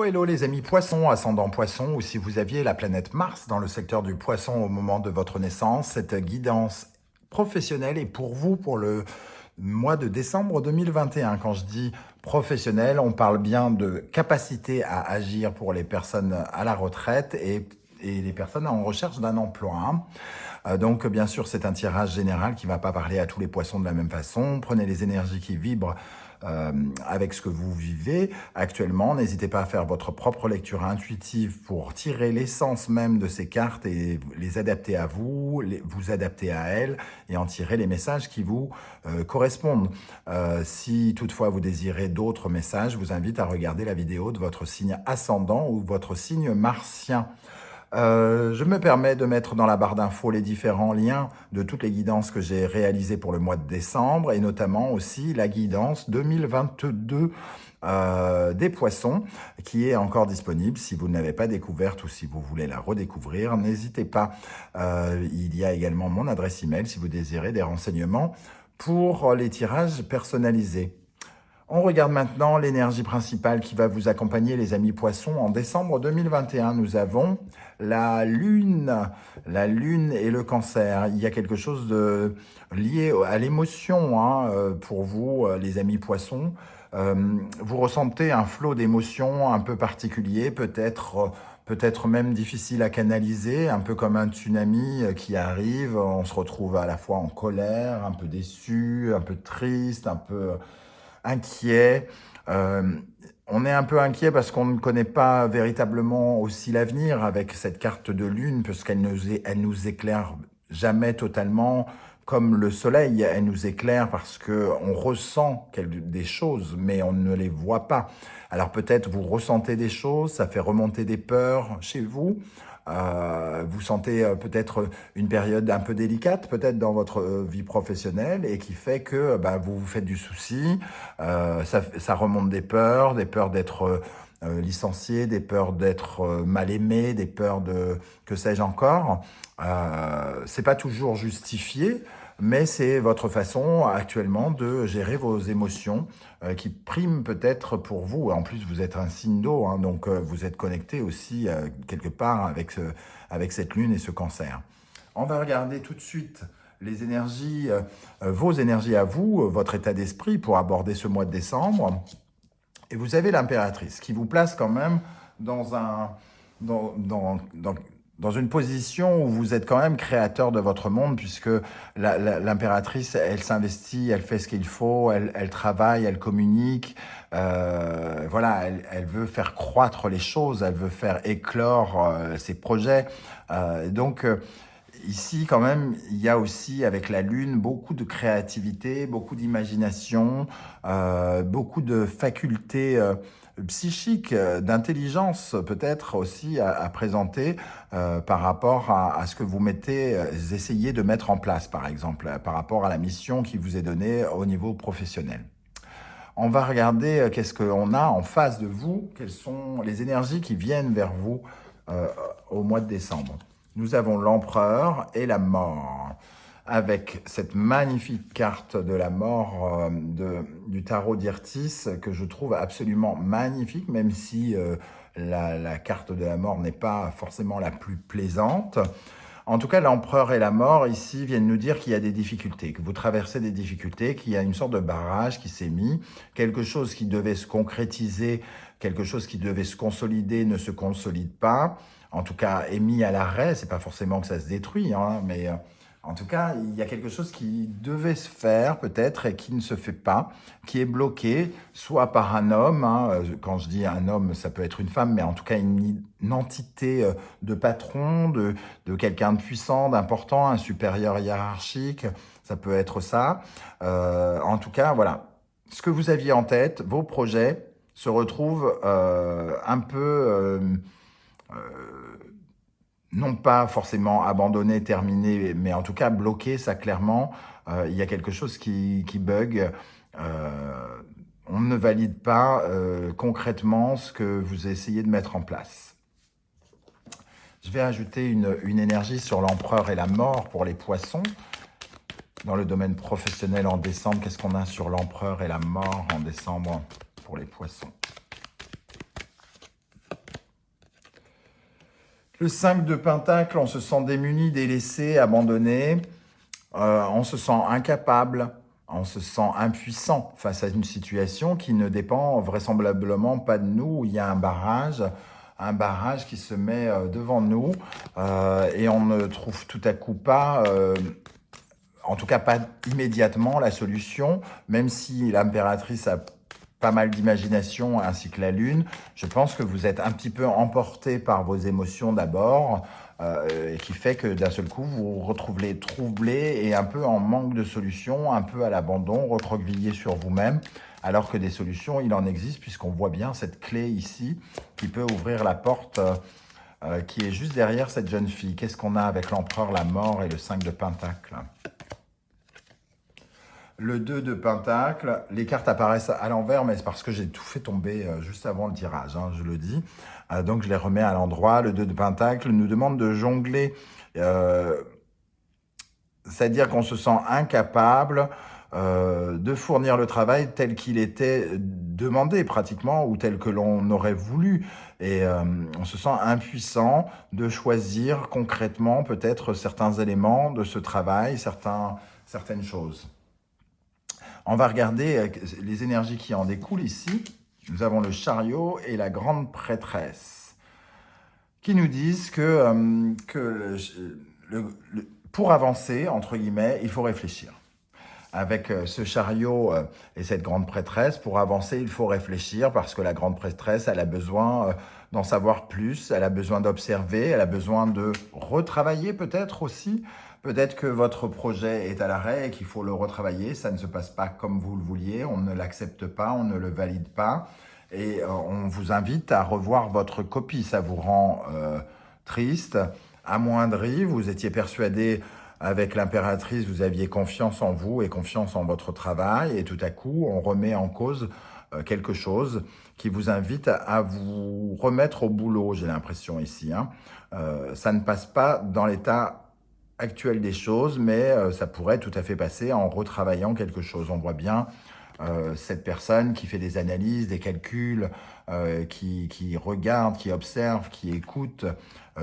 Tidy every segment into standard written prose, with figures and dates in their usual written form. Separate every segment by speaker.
Speaker 1: hello les amis poissons, ascendant poisson, ou si vous aviez la planète Mars dans le secteur du poisson au moment de votre naissance, cette guidance professionnelle est pour vous pour le mois de décembre 2021. Quand je dis professionnel, on parle bien de capacité à agir pour les personnes à la retraite et les personnes en recherche d'un emploi. Donc bien sûr, c'est un tirage général qui ne va pas parler à tous les poissons de la même façon. Prenez les énergies qui vibrent avec ce que vous vivez actuellement. N'hésitez pas à faire votre propre lecture intuitive pour tirer l'essence même de ces cartes et les adapter à vous, vous adapter à elles et en tirer les messages qui vous correspondent. Si toutefois vous désirez d'autres messages, je vous invite à regarder la vidéo de votre signe ascendant ou votre signe martien. Je me permets de mettre dans la barre d'infos les différents liens de toutes les guidances que j'ai réalisées pour le mois de décembre et notamment aussi la guidance 2022 des poissons qui est encore disponible. Si vous ne l'avez pas découverte ou si vous voulez la redécouvrir, n'hésitez pas. Il y a également mon adresse email si vous désirez des renseignements pour les tirages personnalisés. On regarde maintenant l'énergie principale qui va vous accompagner, les amis poissons. En décembre 2021, nous avons la Lune et le Cancer. Il y a quelque chose de lié à l'émotion pour vous, les amis poissons. Vous ressentez un flot d'émotions un peu particulier, peut-être même difficile à canaliser, un peu comme un tsunami qui arrive. On se retrouve à la fois en colère, un peu déçu, un peu triste, un peu inquiet. On est un peu inquiet parce qu'on ne connaît pas véritablement aussi l'avenir avec cette carte de lune, puisqu'elle nous éclaire jamais totalement comme le soleil. Elle nous éclaire parce qu'on ressent des choses, mais on ne les voit pas. Alors peut-être vous ressentez des choses, ça fait remonter des peurs chez vous. Vous sentez peut-être une période un peu délicate, peut-être dans votre vie professionnelle, et qui fait que vous vous faites du souci, ça remonte des peurs d'être licencié, des peurs d'être mal aimé, des peurs de que sais-je encore. C'est pas toujours justifié, mais c'est votre façon actuellement de gérer vos émotions qui priment peut-être pour vous. En plus, vous êtes un signe d'eau, donc vous êtes connecté aussi quelque part avec cette lune et ce cancer. On va regarder tout de suite les énergies, vos énergies à vous, votre état d'esprit pour aborder ce mois de décembre. Et vous avez l'impératrice qui vous place quand même dans une position où vous êtes quand même créateur de votre monde, puisque l'impératrice, elle s'investit, elle fait ce qu'il faut, elle travaille, elle communique, voilà, elle veut faire croître les choses, elle veut faire éclore ses projets. Ici, quand même, il y a aussi, avec la Lune, beaucoup de créativité, beaucoup d'imagination, beaucoup de facultés psychiques, d'intelligence peut-être aussi à présenter par rapport à ce que vous essayez de mettre en place, par exemple, par rapport à la mission qui vous est donnée au niveau professionnel. On va regarder qu'est-ce qu'on a en face de vous, quelles sont les énergies qui viennent vers vous au mois de décembre. Nous avons l'empereur et la mort, avec cette magnifique carte de la mort du tarot d'Irtis, que je trouve absolument magnifique, même si la carte de la mort n'est pas forcément la plus plaisante. En tout cas, l'empereur et la mort, ici, viennent nous dire qu'il y a des difficultés, que vous traversez des difficultés, qu'il y a une sorte de barrage qui s'est mis, quelque chose qui devait se concrétiser, quelque chose qui devait se consolider ne se consolide pas, en tout cas est mis à l'arrêt. C'est pas forcément que ça se détruit, mais en tout cas, il y a quelque chose qui devait se faire peut-être et qui ne se fait pas, qui est bloqué, soit par un homme, quand je dis un homme, ça peut être une femme, mais en tout cas une entité de patron, de quelqu'un de puissant, d'important, un supérieur hiérarchique, ça peut être ça. En tout cas, voilà, ce que vous aviez en tête, vos projets se retrouvent un peu... non pas forcément abandonné, terminé, mais en tout cas bloqué, ça clairement, il y a quelque chose qui bug. On ne valide pas concrètement ce que vous essayez de mettre en place. Je vais ajouter une énergie sur l'empereur et la mort pour les poissons. Dans le domaine professionnel en décembre, qu'est-ce qu'on a sur l'empereur et la mort en décembre pour les poissons ? Le 5 de Pentacle, on se sent démuni, délaissé, abandonné, on se sent incapable, on se sent impuissant face à une situation qui ne dépend vraisemblablement pas de nous, où il y a un barrage qui se met devant nous et on ne trouve tout à coup pas, en tout cas pas immédiatement, la solution, même si l'impératrice a pas mal d'imagination ainsi que la lune. Je pense que vous êtes un petit peu emporté par vos émotions d'abord, et qui fait que d'un seul coup, vous vous retrouvez troublé et un peu en manque de solutions, un peu à l'abandon, recroquevillé sur vous-même, alors que des solutions, il en existe, puisqu'on voit bien cette clé ici qui peut ouvrir la porte qui est juste derrière cette jeune fille. Qu'est-ce qu'on a avec l'empereur, la mort et le 5 de Pentacle? Le 2 de Pentacle, les cartes apparaissent à l'envers, mais c'est parce que j'ai tout fait tomber juste avant le tirage, hein, je le dis. Donc je les remets à l'endroit. Le 2 de Pentacle nous demande de jongler, c'est-à-dire qu'on se sent incapable de fournir le travail tel qu'il était demandé pratiquement, ou tel que l'on aurait voulu. Et on se sent impuissant de choisir concrètement peut-être certains éléments de ce travail, certaines choses. On va regarder les énergies qui en découlent ici. Nous avons le chariot et la grande prêtresse qui nous disent que pour avancer, entre guillemets, il faut réfléchir. Avec ce chariot et cette grande prêtresse, pour avancer, il faut réfléchir parce que la grande prêtresse, elle a besoin d'en savoir plus, elle a besoin d'observer, elle a besoin de retravailler peut-être aussi. Peut-être que votre projet est à l'arrêt et qu'il faut le retravailler, ça ne se passe pas comme vous le vouliez, on ne l'accepte pas, on ne le valide pas. Et on vous invite à revoir votre copie, ça vous rend triste, amoindri, vous étiez persuadé avec l'impératrice, vous aviez confiance en vous et confiance en votre travail, et tout à coup, on remet en cause quelque chose qui vous invite à vous remettre au boulot, j'ai l'impression ici. Hein. Ça ne passe pas dans l'état actuel des choses, mais ça pourrait tout à fait passer en retravaillant quelque chose. On voit bien cette personne qui fait des analyses, des calculs, qui regarde, qui observe, qui écoute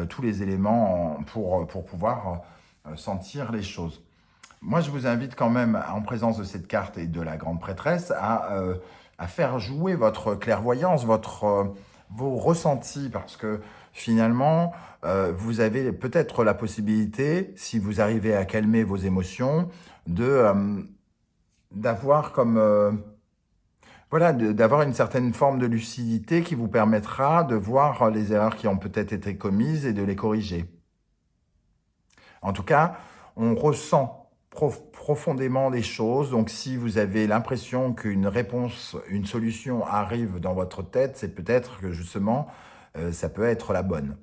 Speaker 1: tous les éléments pour pouvoir sentir les choses. Moi, je vous invite quand même, en présence de cette carte et de la grande prêtresse, à faire jouer votre clairvoyance, vos ressentis, parce que finalement, vous avez peut-être la possibilité, si vous arrivez à calmer vos émotions, d'avoir comme voilà, d'avoir une certaine forme de lucidité qui vous permettra de voir les erreurs qui ont peut-être été commises et de les corriger. En tout cas, on ressent profondément les choses. Donc, si vous avez l'impression qu'une réponse, une solution arrive dans votre tête, c'est peut-être que justement, ça peut être la bonne.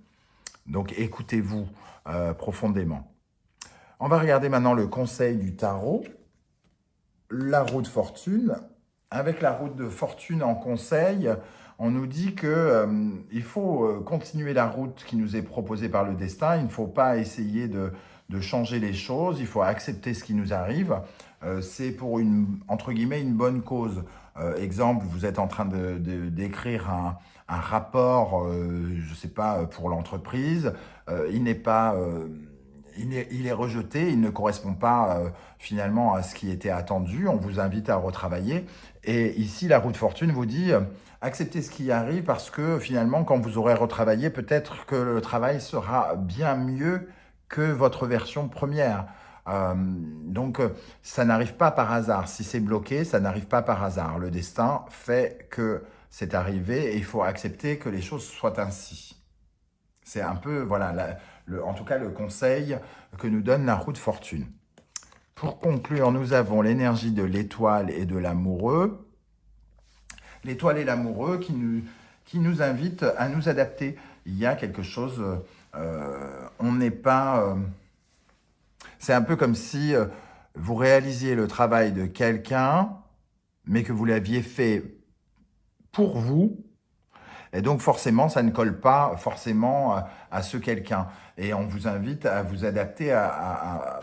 Speaker 1: Donc, écoutez-vous profondément. On va regarder maintenant le conseil du tarot, la roue de fortune. Avec la roue de fortune en conseil, on nous dit qu'il faut continuer la route qui nous est proposée par le destin. Il ne faut pas essayer de changer les choses. Il faut accepter ce qui nous arrive. C'est pour entre guillemets, une bonne cause. Exemple, vous êtes en train d'écrire un rapport, je ne sais pas, pour l'entreprise. Il n'est pas... il est rejeté, il ne correspond pas finalement à ce qui était attendu. On vous invite à retravailler. Et ici, la roue de fortune vous dit acceptez ce qui arrive parce que finalement, quand vous aurez retravaillé, peut-être que le travail sera bien mieux que votre version première. Donc, ça n'arrive pas par hasard. Si c'est bloqué, ça n'arrive pas par hasard. Le destin fait que c'est arrivé et il faut accepter que les choses soient ainsi. C'est un peu, voilà, en tout cas, le conseil que nous donne la roue de fortune. Pour conclure, nous avons l'énergie de l'étoile et de l'amoureux. L'étoile et l'amoureux qui nous invitent à nous adapter. Il y a quelque chose, on n'est pas... c'est un peu comme si vous réalisiez le travail de quelqu'un, mais que vous l'aviez fait pour vous. Et donc forcément, ça ne colle pas forcément à ce quelqu'un. Et on vous invite à vous adapter à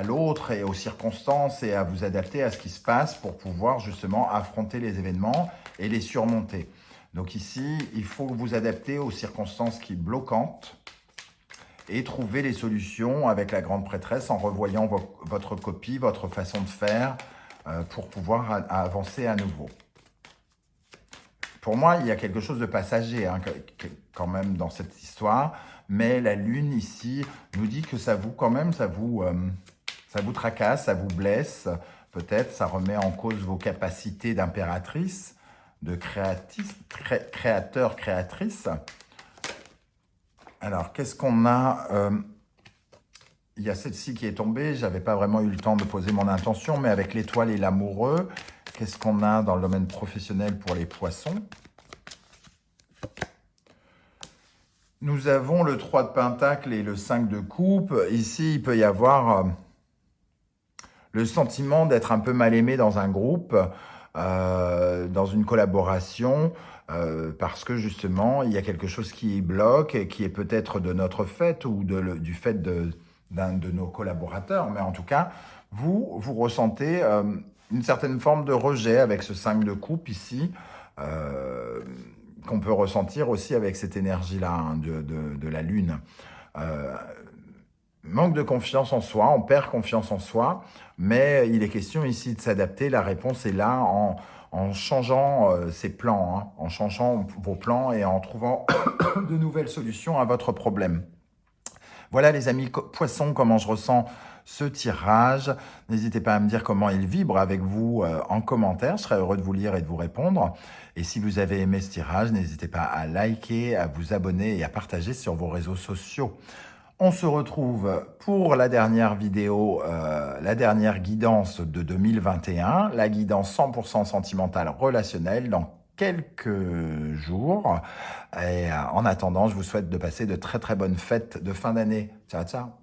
Speaker 1: l'autre et aux circonstances et à vous adapter à ce qui se passe pour pouvoir justement affronter les événements et les surmonter. Donc ici, il faut vous adapter aux circonstances qui bloquantes et trouver les solutions avec la grande prêtresse en revoyant votre copie, votre façon de faire pour pouvoir avancer à nouveau. Pour moi, il y a quelque chose de passager hein, quand même dans cette histoire, mais la lune ici nous dit que ça vous, quand même, ça vous tracasse, ça vous blesse, peut-être, ça remet en cause vos capacités d'impératrice, de créateur, créatrice. Alors, qu'est-ce qu'on a il y a celle-ci qui est tombée, je n'avais pas vraiment eu le temps de poser mon intention, mais avec l'étoile et l'amoureux, qu'est-ce qu'on a dans le domaine professionnel pour les poissons? Nous avons le 3 de Pentacle et le 5 de Coupe. Ici, il peut y avoir le sentiment d'être un peu mal aimé dans un groupe, dans une collaboration, parce que justement, il y a quelque chose qui bloque, et qui est peut-être de notre fait ou du fait d'un de nos collaborateurs. Mais en tout cas, vous ressentez une certaine forme de rejet avec ce 5 de coupe ici, qu'on peut ressentir aussi avec cette énergie-là hein, de la Lune. Manque de confiance en soi, on perd confiance en soi, mais il est question ici de s'adapter. La réponse est là en changeant ses plans, hein, en changeant vos plans et en trouvant de nouvelles solutions à votre problème. Voilà les amis poissons, comment je ressens ce tirage. N'hésitez pas à me dire comment il vibre avec vous en commentaire. Je serai heureux de vous lire et de vous répondre. Et si vous avez aimé ce tirage, n'hésitez pas à liker, à vous abonner et à partager sur vos réseaux sociaux. On se retrouve pour la dernière vidéo, la dernière guidance de 2021, la guidance 100% sentimentale relationnelle dans quelques jours. Et en attendant, je vous souhaite de passer de très très bonnes fêtes de fin d'année. Ciao, ciao.